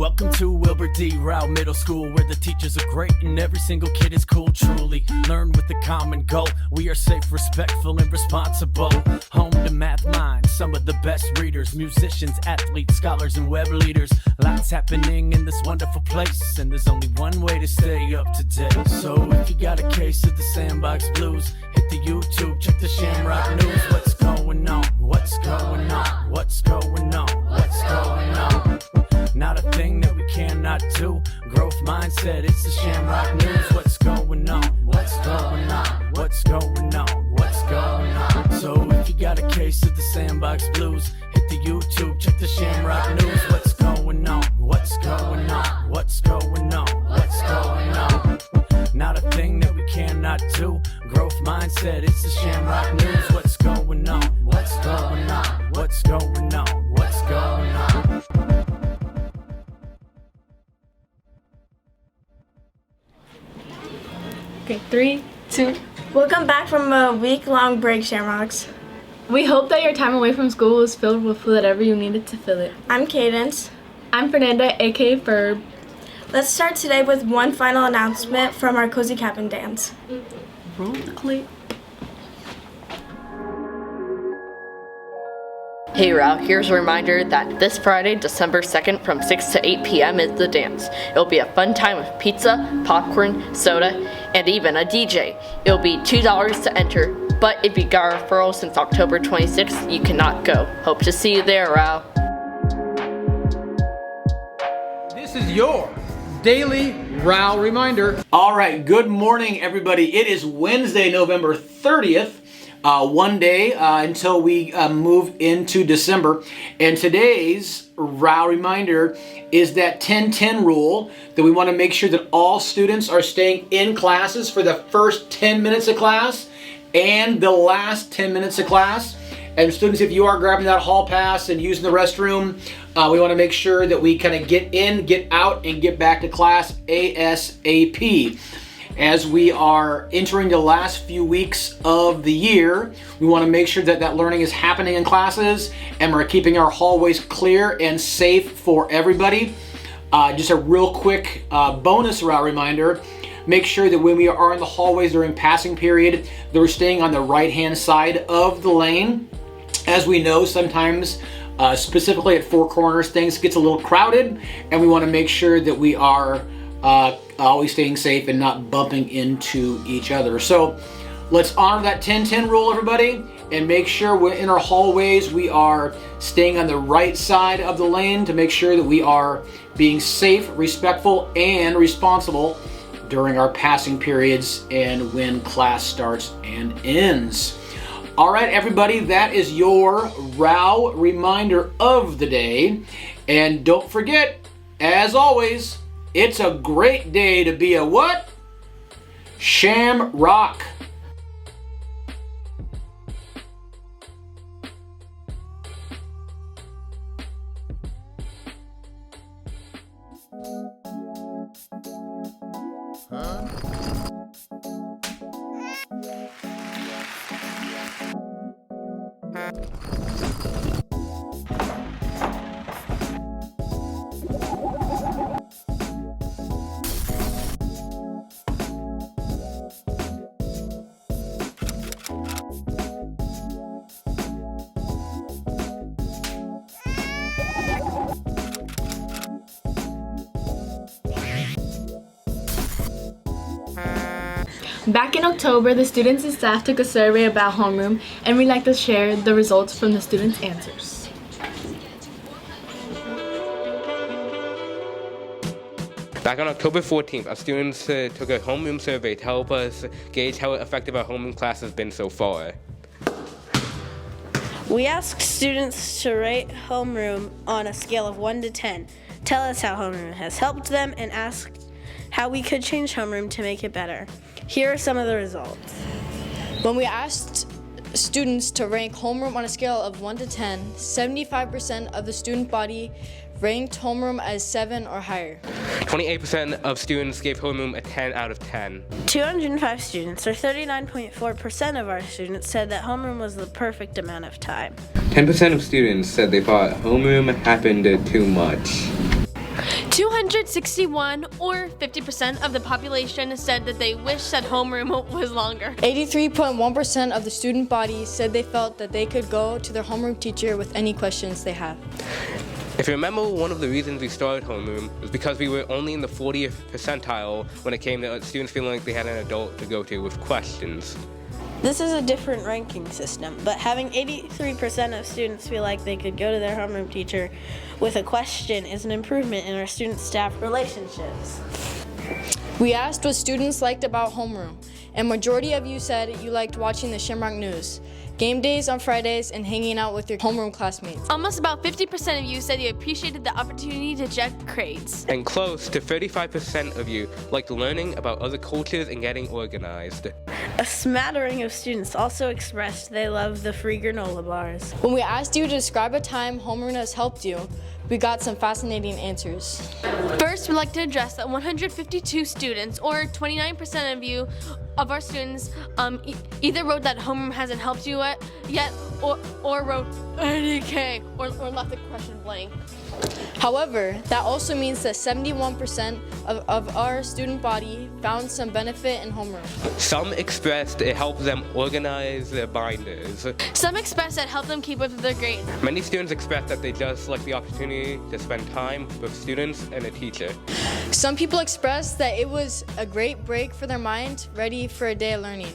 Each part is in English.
Welcome to Wilbur D. Rowe Middle School, where the teachers are great and every single kid is cool. Truly learn with a common goal. We are safe, respectful, and responsible. Home to math minds, some of the best readers, musicians, athletes, scholars, and web leaders. Lots happening in this wonderful place, and there's only one way to stay up to date. So if you got a case of the sandbox blues, hit the YouTube, check the Shamrock News. What's going on? What's going on? What's going on? What's going on? Not a thing that we cannot do. Growth mindset, it's the Shamrock News. What's going on? What's going on? What's going on? What's going on? So if you got a case of the sandbox blues, hit the YouTube, check the Shamrock News. What's going on? What's going on? What's going on? What's going on? Not a thing that we cannot do. Growth mindset, it's the Shamrock News. What's going on? What's going on? What's going on? What's going on? Okay, 3, 2. Welcome back from a week-long break, Shamrocks. We hope that your time away from school was filled with whatever you needed to fill it. I'm Cadence. I'm Fernanda, aka Ferb. Let's start today with one final announcement from our Cozy Cabin Dance. Roll the clip. Hey Rowe, here's a reminder that this Friday, December 2nd from 6 to 8 p.m. is the dance. It'll be a fun time with pizza, popcorn, soda, and even a DJ. It'll be $2 to enter, but if you got a referral since October 26th, you cannot go. Hope to see you there, Rowe. This is your daily Rowe reminder. All right, good morning, everybody. It is Wednesday, November 30th. One day until we move into December. And today's Rowe reminder is that 10-10 rule, that we want to make sure that all students are staying in classes for the first 10 minutes of class and the last 10 minutes of class. And students, if you are grabbing that hall pass and using the restroom, we want to make sure that we kind of get in, get out, and get back to class ASAP. As we are entering the last few weeks of the year, we want to make sure that that learning is happening in classes and we're keeping our hallways clear and safe for everybody. Just a real quick bonus Rowe reminder, make sure that when we are in the hallways during passing period, that we're staying on the right-hand side of the lane. As we know, sometimes specifically at Four Corners, things gets a little crowded, and we want to make sure that we are always staying safe and not bumping into each other. So let's honor that 10-10 rule, everybody, and make sure we're in our hallways, we are staying on the right side of the lane to make sure that we are being safe, respectful, and responsible during our passing periods and when class starts and ends. All right, everybody, that is your Rowe reminder of the day. And don't forget, as always, it's a great day to be a what? Shamrock. Back in October, the students and staff took a survey about homeroom, and we'd like to share the results from the students' answers. Back on October 14th, our students took a homeroom survey to help us gauge how effective our homeroom class has been so far. We asked students to rate homeroom on a scale of 1 to 10. Tell us how homeroom has helped them and ask how we could change homeroom to make it better. Here are some of the results. When we asked students to rank homeroom on a scale of 1 to 10, 75% of the student body ranked homeroom as 7 or higher. 28% of students gave homeroom a 10 out of 10. 205 students, or 39.4% of our students, said that homeroom was the perfect amount of time. 10% of students said they thought homeroom happened too much. 161, or 50% of the population, said that they wish that homeroom was longer. 83.1% of the student body said they felt that they could go to their homeroom teacher with any questions they have. If you remember, one of the reasons we started homeroom was because we were only in the 40th percentile when it came to students feeling like they had an adult to go to with questions. This is a different ranking system, but having 83% of students feel like they could go to their homeroom teacher with a question is an improvement in our student-staff relationships. We asked what students liked about homeroom, and majority of you said you liked watching the Shamrock news, game days on Fridays, and hanging out with your homeroom classmates. Almost about 50% of you said you appreciated the opportunity to check grades. And close to 35% of you liked learning about other cultures and getting organized. A smattering of students also expressed they love the free granola bars. When we asked you to describe a time homeroom has helped you, we got some fascinating answers. First, we'd like to address that 152 students, or 29% of you, of our students, either wrote that homeroom hasn't helped you yet, or wrote NDK, or left the question blank. However, that also means that 71% of our student body found some benefit in homeroom. Some expressed it helped them organize their binders. Some expressed that helped them keep up with their grades. Many students expressed that they just like the opportunity to spend time with students and a teacher. Some people expressed that it was a great break for their mind, ready for a day of learning.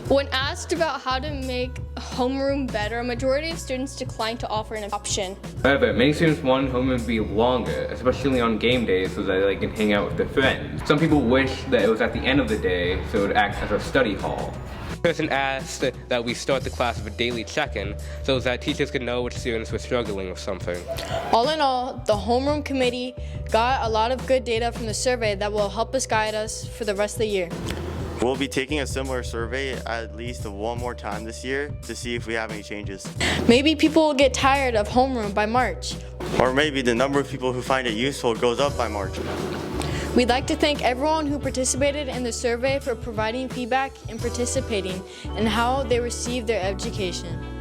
When asked about how to make homeroom better, a majority of students declined to offer an option. However, many students wanted homeroom to be longer, especially on game days so that they can hang out with their friends. Some people wish that it was at the end of the day so it would act as a study hall. A person asked that we start the class with a daily check-in so that teachers could know which students were struggling with something. All in all, the homeroom committee got a lot of good data from the survey that will help us guide us for the rest of the year. We'll be taking a similar survey at least one more time this year to see if we have any changes. Maybe people will get tired of homeroom by March. Or maybe the number of people who find it useful goes up by March. We'd like to thank everyone who participated in the survey for providing feedback and participating in how they received their education.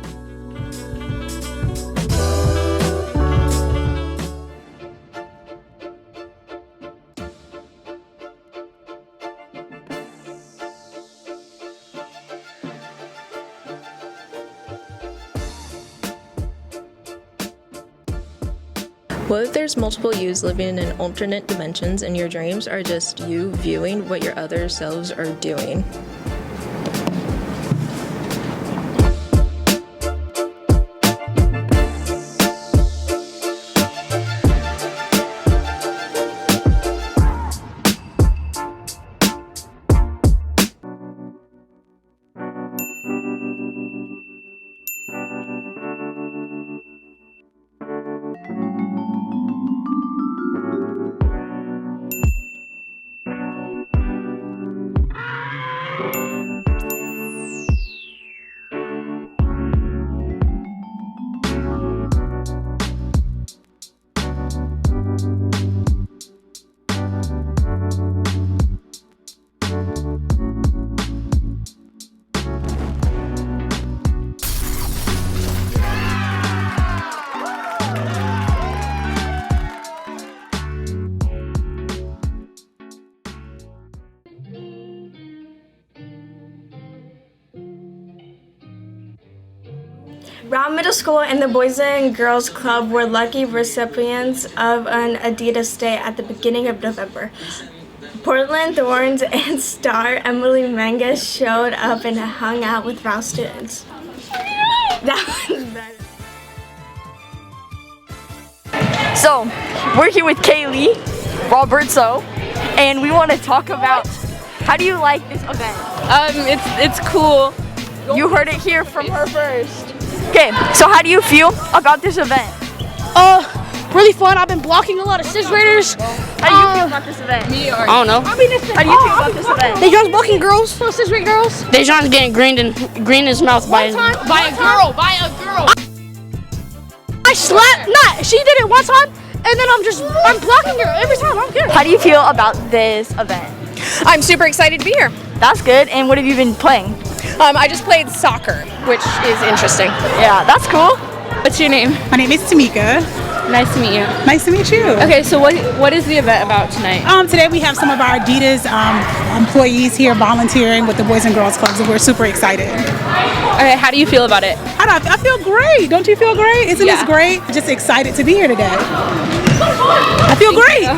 What if there's multiple yous living in alternate dimensions and your dreams are just you viewing what your other selves are doing? Rowe Middle School and the Boys and Girls Club were lucky recipients of an Adidas Day at the beginning of November. Portland Thorns and star Emily Mangus showed up and hung out with Rowe students. That was better. So, we're here with Kaylee Robertso, and we want to talk about how do you like this event? It's cool. You heard it here from her first. Okay, so how do you feel about this event? Really fun. I've been blocking a lot of 6th graders. How do you feel about this event? I don't know. How do you feel about this event? Dejan's blocking girls, 6th grade girls. Dejan's getting green in his mouth by a girl. I slapped. Nah, she did it one time, and then I'm blocking her every time. I don't care. How do you feel about this event? I'm super excited to be here. That's good. And what have you been playing? I just played soccer, which is interesting. Yeah, that's cool. What's your name? My name is Tamika. Nice to meet you. Nice to meet you. Okay, so what is the event about tonight? Today we have some of our Adidas employees here volunteering with the Boys and Girls Clubs, and we're super excited. Okay, how do you feel about it? I feel great. Don't you feel great? Isn't this great? Just excited to be here today. I feel great.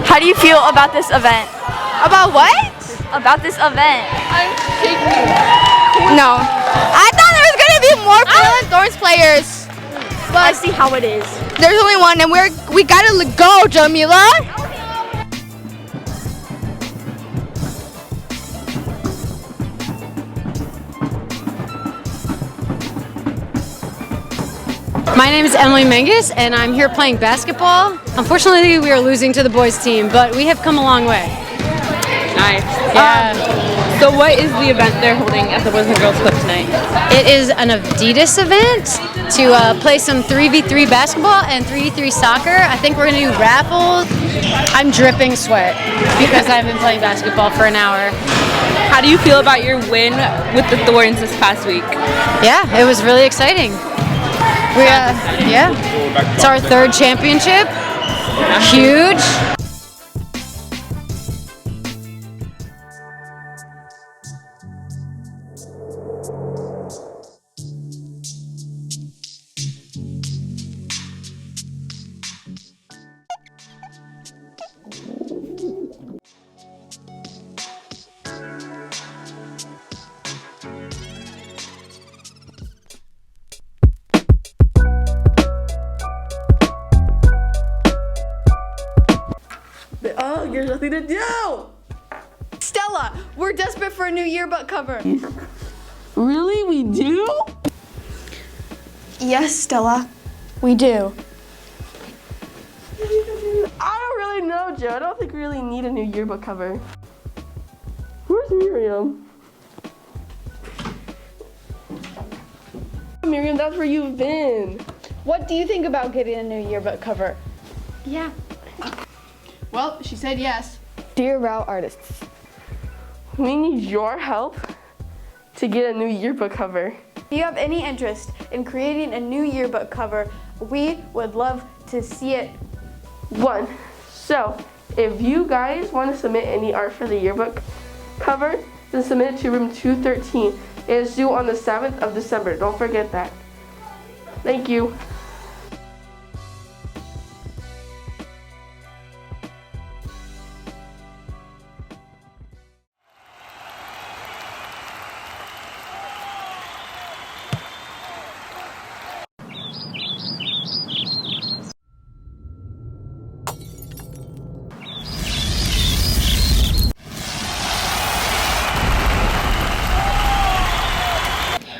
How do you feel about this event? About what? About this event. I'm shaking. No. I thought there was gonna be more Portland Thorns players. But I see how it is. There's only one, and we gotta go, Jamila. My name is Emily Menges, and I'm here playing basketball. Unfortunately, we are losing to the boys team, but we have come a long way. Nice. Yeah. So what is the event they're holding at the Boys and Girls Club tonight? It is an Adidas event to play some 3v3 basketball and 3v3 soccer. I think we're going to do raffles. I'm dripping sweat because I've been playing basketball for an hour. How do you feel about your win with the Thorns this past week? Yeah, it was really exciting. It's our third championship. Huge. Oh, there's nothing to do! Stella, we're desperate for a new yearbook cover. Really? We do? Yes, Stella, we do. I don't really know, Joe. I don't think we really need a new yearbook cover. Where's Miriam? Miriam, that's where you've been. What do you think about getting a new yearbook cover? Yeah. Well, she said yes. Dear Rowe artists, we need your help to get a new yearbook cover. If you have any interest in creating a new yearbook cover, we would love to see it. So, if you guys want to submit any art for the yearbook cover, then submit it to room 213. It is due on the 7th of December. Don't forget that. Thank you.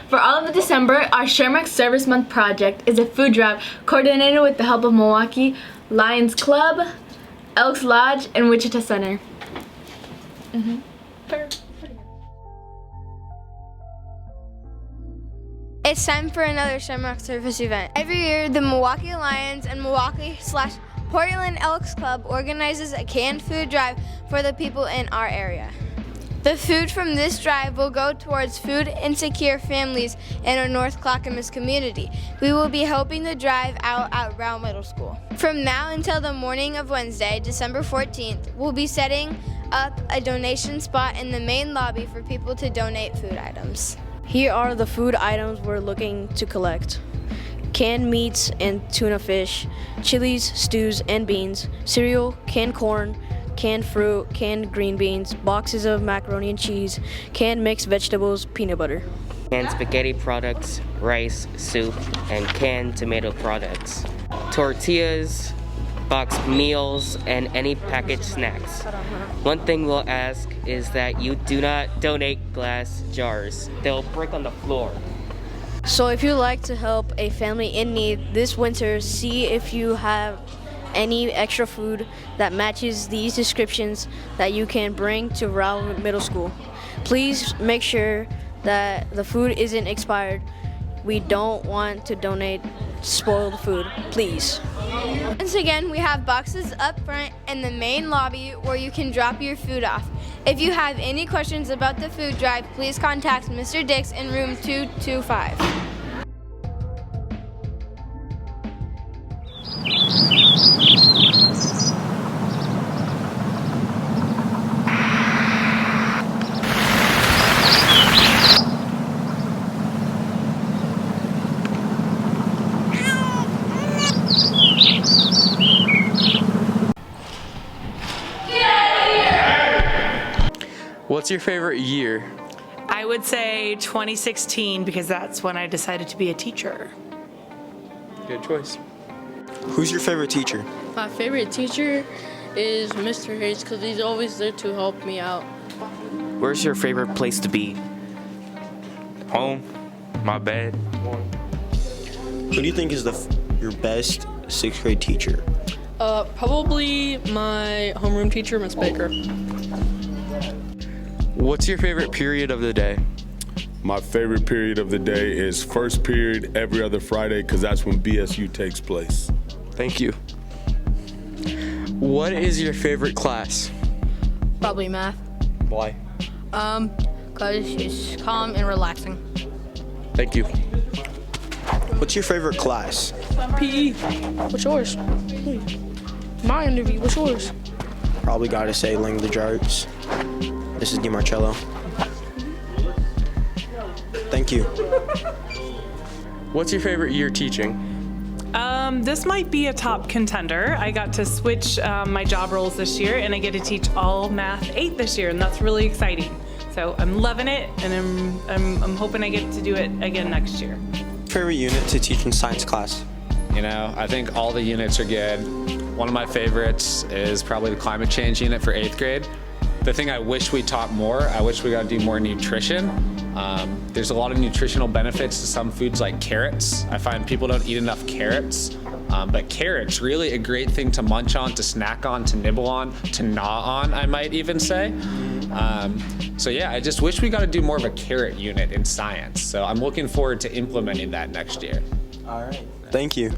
For all of December, our Shamrock Service Month project is a food drive coordinated with the help of Milwaukee Lions Club, Elks Lodge, and Wichita Center. It's time for another Shamrock Service event. Every year, the Milwaukee Lions and Milwaukee/Portland Elks Club organizes a canned food drive for the people in our area. The food from this drive will go towards food insecure families in our North Clackamas community. We will be helping the drive out at Rowe Middle School. From now until the morning of Wednesday, December 14th, we'll be setting up a donation spot in the main lobby for people to donate food items. Here are the food items we're looking to collect. Canned meats and tuna fish, chilies, stews, and beans, cereal, canned corn, canned fruit, canned green beans, boxes of macaroni and cheese, canned mixed vegetables, peanut butter. Canned spaghetti products, rice, soup, and canned tomato products. Tortillas, boxed meals, and any packaged snacks. One thing we'll ask is that you do not donate glass jars. They'll break on the floor. So if you'd like to help a family in need this winter, see if you have any extra food that matches these descriptions that you can bring to Rowe Middle School. Please make sure that the food isn't expired. We don't want to donate spoiled food, please. Once again, we have boxes up front in the main lobby where you can drop your food off. If you have any questions about the food drive, please contact Mr. Dix in room 225. What's your favorite year? I would say 2016 because that's when I decided to be a teacher. Good choice. Who's your favorite teacher? My favorite teacher is Mr. Hayes because he's always there to help me out. Where's your favorite place to be? Home, my bed. Who do you think is your best 6th grade teacher? Probably my homeroom teacher, Miss Baker. What's your favorite period of the day? My favorite period of the day is first period every other Friday because that's when BSU takes place. Thank you. What is your favorite class? Probably math. Why? Because she's calm and relaxing. Thank you. What's your favorite class? PE. What's yours? My interview. What's yours? Probably gotta say language arts. This is DiMarcello. Thank you. What's your favorite year teaching? This might be a top contender. I got to switch my job roles this year and I get to teach all Math 8 this year, and that's really exciting. So I'm loving it, and I'm hoping I get to do it again next year. Favorite unit to teach in science class? You know, I think all the units are good. One of my favorites is probably the climate change unit for 8th grade. The thing I wish we taught more, I wish we got to do more nutrition. There's a lot of nutritional benefits to some foods like carrots. I find people don't eat enough carrots, but carrots, really a great thing to munch on, to snack on, to nibble on, to gnaw on, I might even say. So yeah, I just wish we got to do more of a carrot unit in science. So I'm looking forward to implementing that next year. All right. Thank you.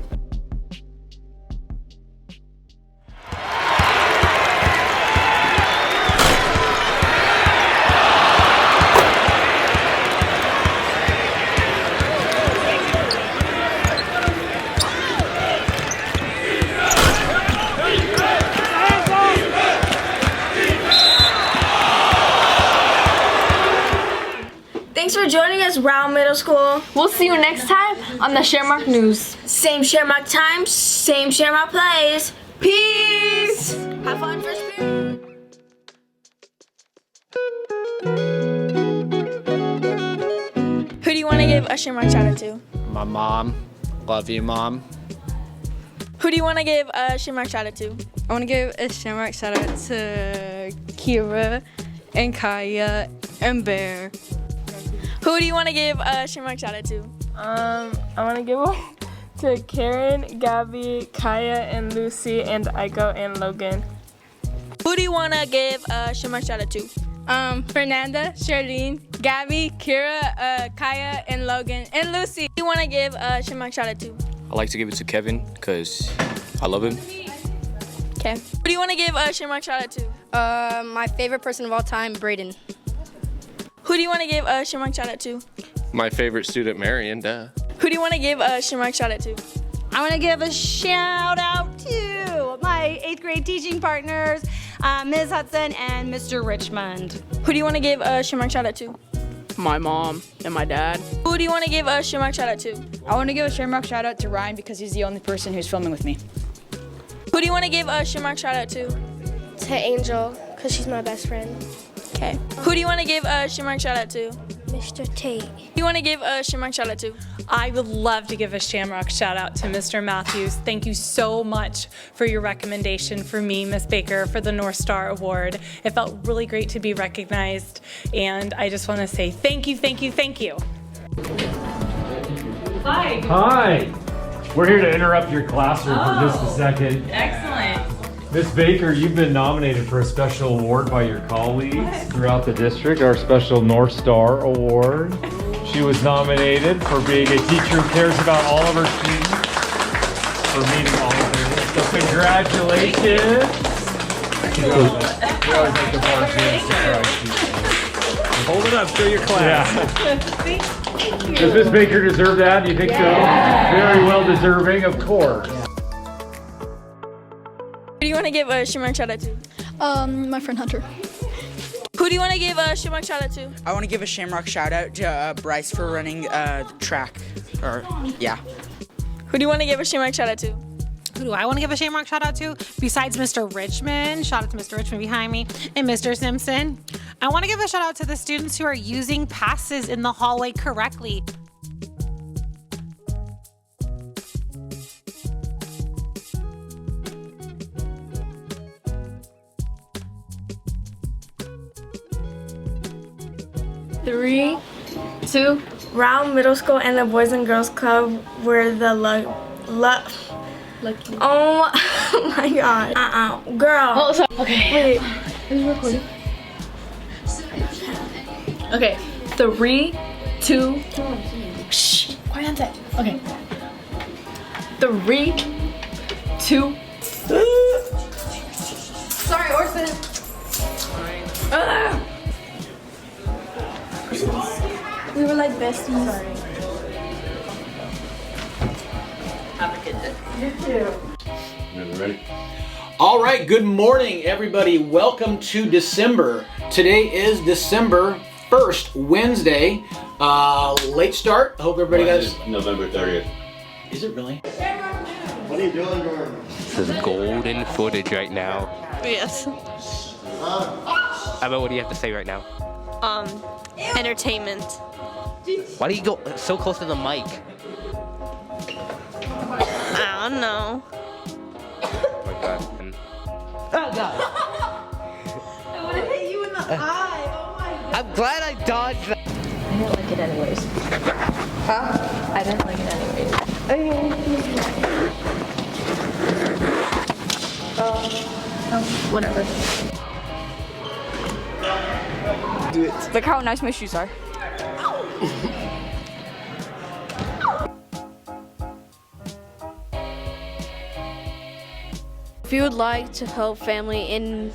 Thanks for joining us, Rowe Middle School. We'll see you next time on the Shamrock News. Same Shamrock time, same Shamrock plays. Peace! Have fun first period. Who do you want to give a Shamrock shout out to? My mom. Love you, Mom. Who do you want to give a Shamrock shout out to? I want to give a Shamrock shout out to Kira and Kaya and Bear. Who do you want to give a Shamrock shout out to? I want to give one to Karen, Gabby, Kaya, and Lucy, and Aiko and Logan. Who do you want to give a Shamrock shout out to? Fernanda, Charlene, Gabby, Kira, Kaya, and Logan, and Lucy. Who do you want to give a Shamrock shout out to? I like to give it to Kevin because I love him. Okay. Who do you want to give a Shamrock shout out to? My favorite person of all time, Braden. Who do you want to give a Shamrock shout out to? My favorite student, Marion, duh. Who do you want to give a Shamrock shout out to? I want to give a shout out to my 8th grade teaching partners, Ms. Hudson and Mr. Richmond. Who do you want to give a Shamrock shout out to? My mom and my dad. Who do you want to give a Shamrock shout out to? I want to give a Shamrock shout out to Ryan because he's the only person who's filming with me. Who do you want to give a Shamrock shout out to? To Angel, because she's my best friend. Okay. Who do you want to give a Shamrock shout out to? Mr. Tate. Who do you want to give a Shamrock shout out to? I would love to give a Shamrock shout out to Mr. Matthews. Thank you so much for your recommendation for me, Miss Baker, for the North Star Award. It felt really great to be recognized, and I just want to say thank you, thank you, thank you. Hi. Hi. We're here to interrupt your classroom for just a second. Excellent. Miss Baker, you've been nominated for a special award by your colleagues throughout the district, our special North Star Award. She was nominated for being a teacher who cares about all of her students, for meeting all of their needs. So Congratulations. We always make the more chance to try. Hold it up, show your class. Yeah. Does Ms. Baker deserve that? Do you think so? Very well deserving, of course. Who do you want to give a Shamrock shout out to? My friend Hunter. Who do you want to give a Shamrock shout out to? I want to give a Shamrock shout out to Bryce for running the track. Yeah. Who do you want to give a Shamrock shout out to? Who do I want to give a Shamrock shout out to? Besides Mr. Richmond, shout out to Mr. Richmond behind me, and Mr. Simpson. I want to give a shout out to the students who are using passes in the hallway correctly. Three, two. Rowe Middle School and the Boys and Girls Club were the lucky. Oh my god. Girl. Oh, sorry. Okay. Wait. Is it recording? Okay. 3, 2. Shh. Quiet. Okay. 3, 2. Sorry, Orson. We were like besties. Sorry. Have a good day. You too. Ready? All right, good morning, everybody. Welcome to December. Today is December 1st, Wednesday. Late start. I hope everybody got November 30th. Is it really? What are you doing, Jordan? This is golden footage right now. Yes. Emma, what do you have to say right now? Entertainment. Why do you go so close to the mic? I don't know. Oh my god. Oh god. I want to hit you in the eye. Oh my god. I'm glad I dodged that. I didn't like it anyways. Huh? I didn't like it anyways. Whatever. Do it. Look how nice my shoes are. If you would like to help family in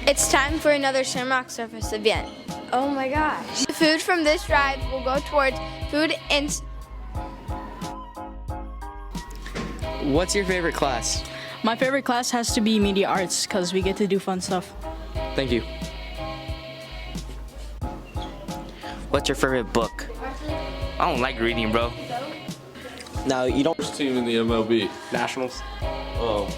It's time for another Shamrock Service event. Oh my gosh. The food from this drive will go towards food and... What's your favorite class? My favorite class has to be media arts because we get to do fun stuff. Thank you. What's your favorite book? I don't like reading, bro. Now, you don't... First team in the MLB. Nationals? Oh,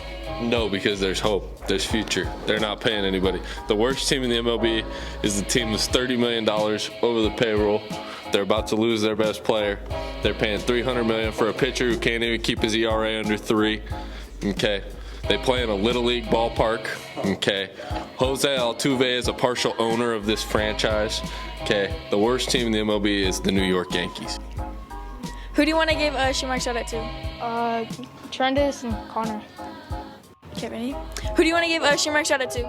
no, because there's hope. There's future. They're not paying anybody. The worst team in the MLB is the team that's $30 million over the payroll. They're about to lose their best player. They're paying $300 million for a pitcher who can't even keep his ERA under 3. Okay. They play in a Little League ballpark. Okay. Jose Altuve is a partial owner of this franchise. Okay. The worst team in the MLB is the New York Yankees. Who do you want to give a Shamrock shout out to? Trendis and Connor. Okay, ready? Who do you want to give a Shamrock shout out to?